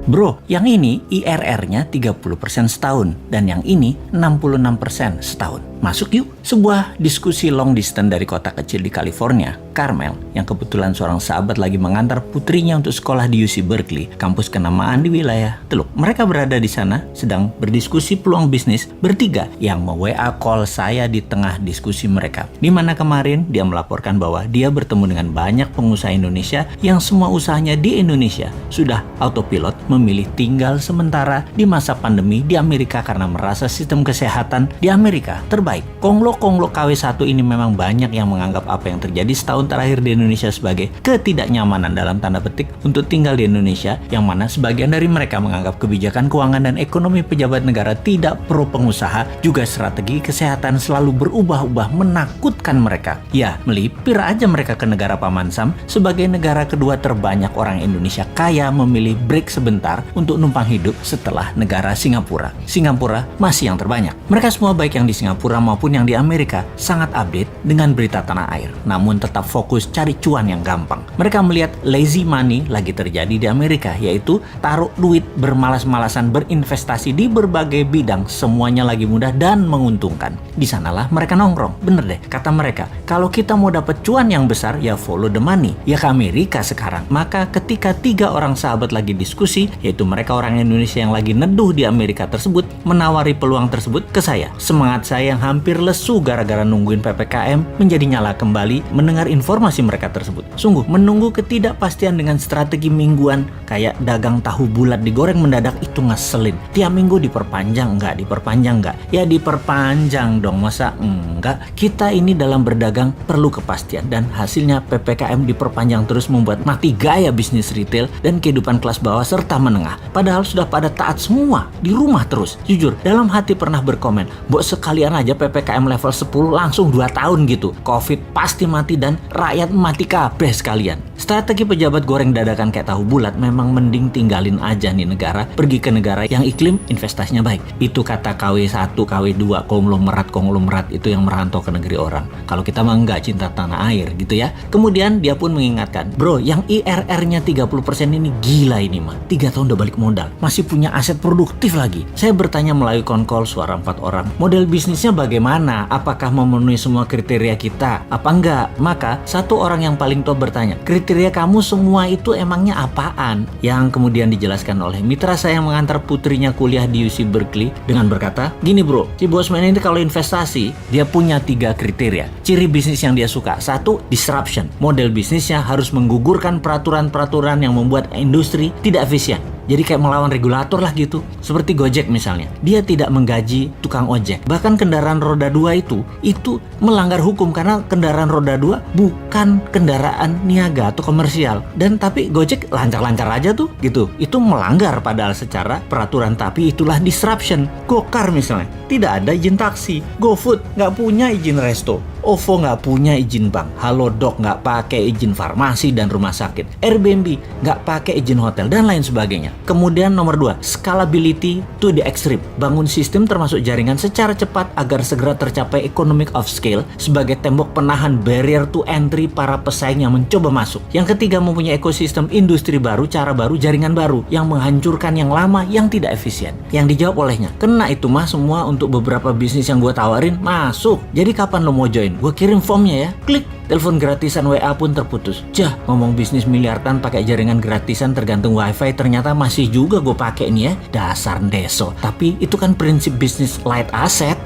Bro, yang ini IRR-nya 30% setahun dan yang ini 66% setahun. Masuk yuk. Sebuah diskusi long distance dari kota kecil di California, Carmel, yang kebetulan seorang sahabat lagi mengantar putrinya untuk sekolah di UC Berkeley, kampus kenamaan di wilayah Teluk. Mereka berada di sana sedang berdiskusi peluang bisnis bertiga yang me-WA call saya di tengah diskusi mereka. Di mana kemarin dia melaporkan bahwa dia bertemu dengan banyak pengusaha Indonesia yang semua usahanya di Indonesia sudah autopilot memilih tinggal sementara di masa pandemi di Amerika karena merasa sistem kesehatan di Amerika terbaik. Konglo-konglo KW1 ini memang banyak yang menganggap apa yang terjadi setahun terakhir di Indonesia sebagai ketidaknyamanan dalam tanda petik untuk tinggal di Indonesia, yang mana sebagian dari mereka menganggap kebijakan keuangan dan ekonomi pejabat negara tidak pro pengusaha, juga strategi kesehatan selalu berubah-ubah menakutkan mereka. Ya, melipir aja mereka ke negara Paman Sam sebagai negara kedua terbanyak orang Indonesia kaya memilih break sebentar untuk numpang hidup setelah negara Singapura. Singapura masih yang terbanyak. Mereka semua baik yang di Singapura maupun yang di Amerika sangat update dengan berita tanah air, namun tetap fokus cari cuan yang gampang. Mereka melihat lazy money lagi terjadi di Amerika, yaitu taruh duit bermalas-malasan berinvestasi di berbagai bidang, semuanya lagi mudah dan menguntungkan. Di sanalah mereka nongkrong. Bener deh, kata mereka, kalau kita mau dapat cuan yang besar ya follow the money, ya ke Amerika sekarang. Maka ketika 3 orang sahabat lagi diskusi, yaitu mereka orang Indonesia yang lagi neduh di Amerika tersebut, menawari peluang tersebut ke saya. Semangat saya yang hampir lesu gara-gara nungguin PPKM menjadi nyala kembali mendengar informasi mereka tersebut. Sungguh menunggu ketidakpastian dengan strategi mingguan kayak dagang tahu bulat digoreng mendadak itu ngeselin. Tiap minggu diperpanjang enggak? Ya diperpanjang dong, masa enggak? Kita ini dalam berdagang perlu kepastian dan hasilnya PPKM diperpanjang terus membuat mati gaya bisnis retail dan kehidupan kelas bawah serta menengah. Padahal sudah pada taat semua, di rumah terus. Jujur, dalam hati pernah berkomen, "Mbok sekalian aja PPKM level 10 langsung 2 tahun gitu. Covid pasti mati dan rakyat mati kabeh sekalian." Strategi pejabat goreng dadakan kayak tahu bulat memang mending tinggalin aja nih negara, pergi ke negara yang iklim investasinya baik. Itu kata KW1, KW2, konglomerat itu yang merantau ke negeri orang. Kalau kita mah enggak, cinta tanah air gitu ya. Kemudian dia pun mengingatkan, "Bro, yang IRR-nya 30% ini gila ini mah. 3 tahun udah balik modal. Masih punya aset produktif lagi." Saya bertanya melalui konkol suara 4 orang, model bisnisnya bagaimana? Apakah memenuhi semua kriteria kita? Apa enggak? Maka satu orang yang paling top bertanya, "Kriteria kamu semua itu emangnya apaan?" Yang kemudian dijelaskan oleh mitra saya yang mengantar putrinya kuliah di UC Berkeley dengan berkata, "Gini bro, si Bosman ini kalau investasi, dia punya 3 kriteria. Ciri bisnis yang dia suka. 1, disruption. Model bisnisnya harus menggugurkan peraturan-peraturan yang membuat industri tidak efisien. Jadi kayak melawan regulator lah gitu. Seperti Gojek misalnya. Dia tidak menggaji tukang ojek. Bahkan kendaraan roda 2 itu melanggar hukum karena kendaraan roda 2 bukan kendaraan niaga atau komersial. Dan tapi Gojek lancar-lancar aja tuh gitu. Itu melanggar padahal secara peraturan, tapi itulah disruption. Gokar misalnya, tidak ada izin taksi. GoFood nggak punya izin resto. OVO nggak punya izin bank. Halodoc nggak pakai izin farmasi dan rumah sakit. Airbnb nggak pakai izin hotel dan lain sebagainya. Kemudian nomor 2, scalability to the extreme. Bangun sistem termasuk jaringan secara cepat agar segera tercapai economic of scale sebagai tembok penahan barrier to entry para pesaing yang mencoba masuk. Yang ketiga, mempunyai ekosistem industri baru, cara baru, jaringan baru yang menghancurkan yang lama yang tidak efisien. Yang dijawab olehnya, "Kena itu mah semua untuk beberapa bisnis yang gue tawarin masuk. Jadi kapan lo mau join? Gue kirim formnya ya." Klik. Telepon gratisan WA pun terputus. Ngomong bisnis miliaran pakai jaringan gratisan tergantung wifi, ternyata masih juga gue pakai nih ya. Dasar deso. Tapi itu kan prinsip bisnis light asset.